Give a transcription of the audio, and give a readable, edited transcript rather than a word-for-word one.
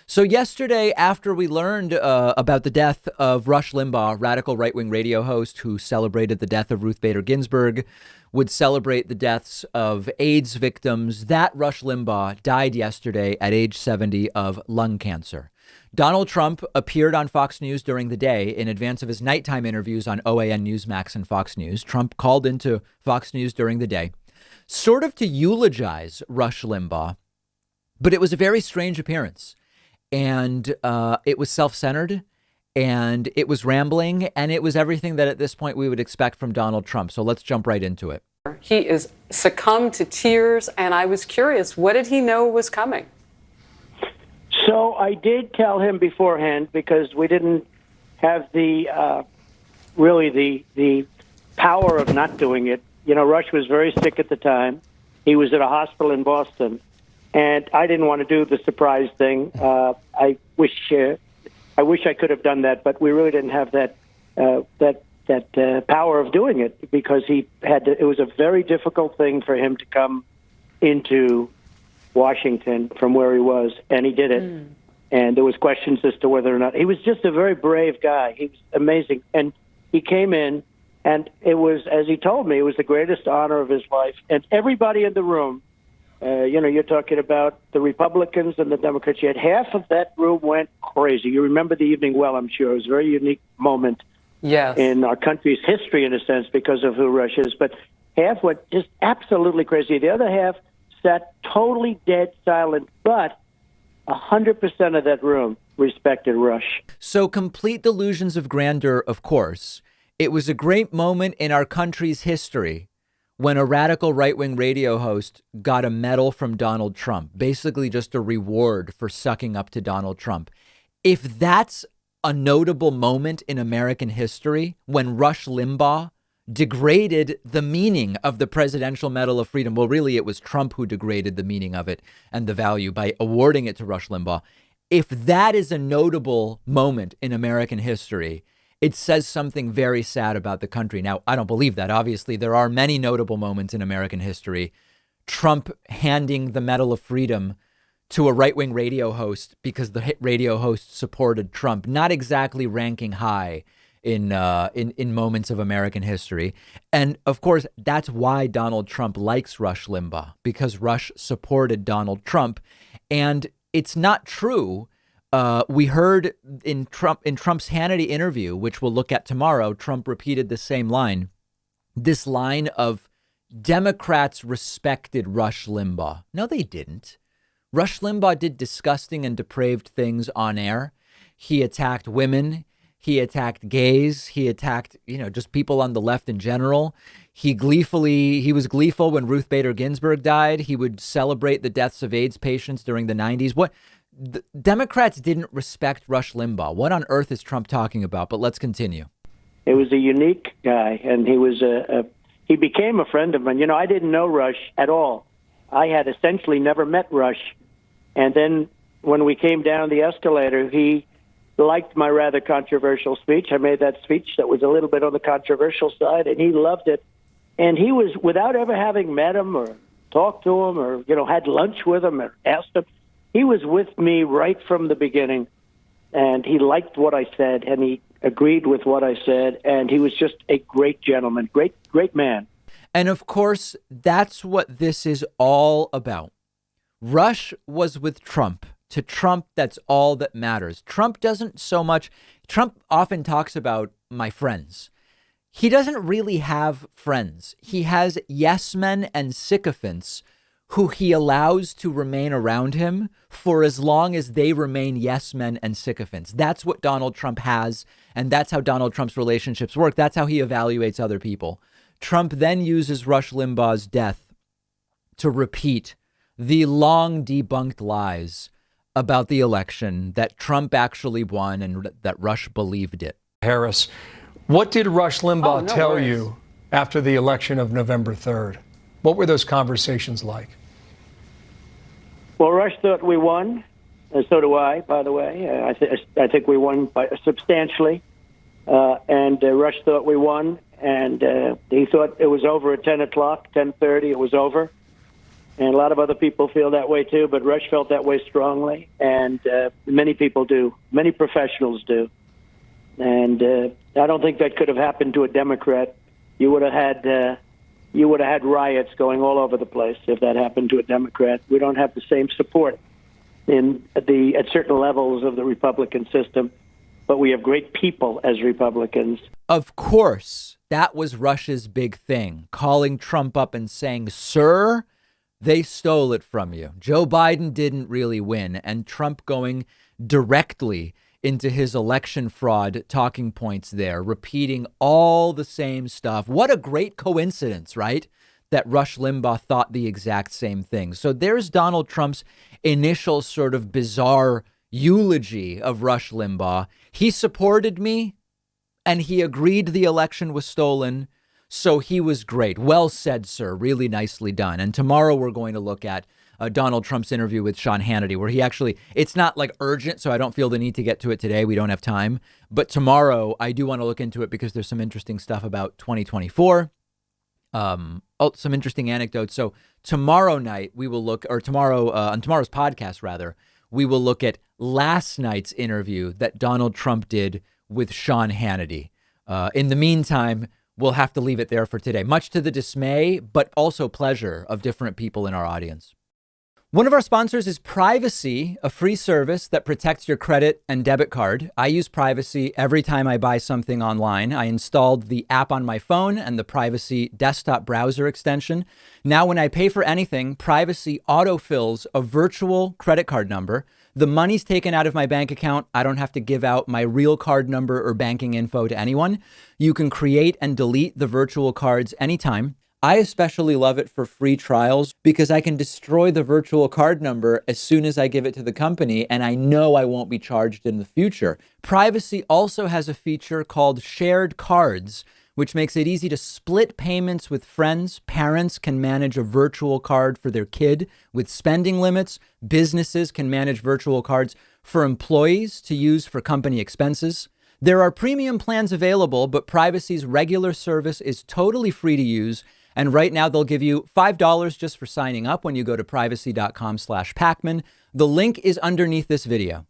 So yesterday, after we learned about the death of Rush Limbaugh, radical right-wing radio host who celebrated the death of Ruth Bader Ginsburg, would celebrate the deaths of AIDS victims, that Rush Limbaugh died yesterday at age 70 of lung cancer. Donald Trump appeared on Fox News during the day in advance of his nighttime interviews on OAN Newsmax and Fox News. Trump called into Fox News during the day, sort of to eulogize Rush Limbaugh, but it was a very strange appearance. And it was self-centered, and it was rambling, and it was everything that at this point we would expect from Donald Trump. So let's jump right into it. He is succumbed to tears, and I was curious, what did he know was coming? So I did tell him beforehand, because we didn't have the power of not doing it. You know, Rush was very sick at the time. He was at a hospital in Boston. And I didn't want to do the surprise thing. I wish I could have done that, but we really didn't have that power of doing it, because it was a very difficult thing for him to come into Washington from where he was, and he did it. And there was questions as to whether or not he was just a very brave guy. He was amazing, and he came in, and it was, as he told me, it was the greatest honor of his life. And everybody in the room. You're talking about the Republicans and the Democrats. You had half of that room went crazy. You remember the evening well, I'm sure. It was a very unique moment in our country's history, in a sense, because of who Rush is. But half went just absolutely crazy. The other half sat totally dead silent, but 100% of that room respected Rush. So complete delusions of grandeur, of course. It was a great moment in our country's history when a radical right-wing radio host got a medal from Donald Trump, basically just a reward for sucking up to Donald Trump. If that's a notable moment in American history, when Rush Limbaugh degraded the meaning of the Presidential Medal of Freedom, well, really, it was Trump who degraded the meaning of it and the value by awarding it to Rush Limbaugh. If that is a notable moment in American history, it says something very sad about the country. Now, I don't believe that. Obviously, there are many notable moments in American history. Trump handing the Medal of Freedom to a right-wing radio host because the radio host supported Trump, not exactly ranking high in moments of American history. And of course, that's why Donald Trump likes Rush Limbaugh, because Rush supported Donald Trump. And it's not true. We heard in Trump's Hannity interview, which we'll look at tomorrow, Trump repeated the same line, this line of Democrats respected Rush Limbaugh. No, they didn't. Rush Limbaugh did disgusting and depraved things on air. He attacked women. He attacked gays. He attacked, just people on the left in general. He was gleeful when Ruth Bader Ginsburg died. He would celebrate the deaths of AIDS patients during the 90s. The Democrats didn't respect Rush Limbaugh. What on earth is Trump talking about? But let's continue. It was a unique guy, and he became a friend of mine. I didn't know Rush at all. I had essentially never met Rush. And then when we came down the escalator, he liked my rather controversial speech. I made that speech that was a little bit on the controversial side, and he loved it. And he was, without ever having met him or talked to him or, had lunch with him or asked him, he was with me right from the beginning, and he liked what I said, and he agreed with what I said, and he was just a great gentleman, great man. And of course, that's what this is all about. Rush was with Trump. To Trump, that's all that matters. Trump often talks about my friends. He doesn't really have friends. He has yes men and sycophants who he allows to remain around him for as long as they remain yes men and sycophants. That's what Donald Trump has, and that's how Donald Trump's relationships work. That's how he evaluates other people. Trump then uses Rush Limbaugh's death to repeat the long debunked lies about the election, that Trump actually won and that Rush believed it. Harris, what did Rush Limbaugh tell you after the election of November 3rd? What were those conversations like? Well, Rush thought we won, and so do I, by the way. I think we won substantially. And Rush thought we won, and he thought it was over at 10 o'clock, 10:30, it was over. And a lot of other people feel that way too, but Rush felt that way strongly, and many people do. Many professionals do. And I don't think that could have happened to a Democrat. You would have had riots going all over the place if that happened to a Democrat. We don't have the same support at certain levels of the Republican system, but we have great people as Republicans. Of course, that was Rush's big thing, calling Trump up and saying, "Sir, they stole it from you. Joe Biden didn't really win," and Trump going directly into his election fraud talking points there, repeating all the same stuff. What a great coincidence, right? That Rush Limbaugh thought the exact same thing. So there's Donald Trump's initial sort of bizarre eulogy of Rush Limbaugh. He supported me and he agreed the election was stolen. So he was great. Well said, sir. Really nicely done. And tomorrow we're going to look at Donald Trump's interview with Sean Hannity, where he actually, it's not like urgent, so I don't feel the need to get to it today. We don't have time. But tomorrow I do want to look into it because there's some interesting stuff about 2024. Some interesting anecdotes. So tomorrow night we will look, or tomorrow, on tomorrow's podcast, rather, we will look at last night's interview that Donald Trump did with Sean Hannity. In the meantime, we'll have to leave it there for today, much to the dismay, but also pleasure of different people in our audience. One of our sponsors is Privacy, a free service that protects your credit and debit card. I use Privacy every time I buy something online. I installed the app on my phone and the Privacy desktop browser extension. Now, when I pay for anything, Privacy autofills a virtual credit card number. The money's taken out of my bank account. I don't have to give out my real card number or banking info to anyone. You can create and delete the virtual cards anytime. I especially love it for free trials because I can destroy the virtual card number as soon as I give it to the company, and I know I won't be charged in the future. Privacy also has a feature called Shared Cards, which makes it easy to split payments with friends. Parents can manage a virtual card for their kid with spending limits. Businesses can manage virtual cards for employees to use for company expenses. There are premium plans available, but Privacy's regular service is totally free to use. And right now they'll give you $5 just for signing up when you go to privacy.com/Pakman. The link is underneath this video.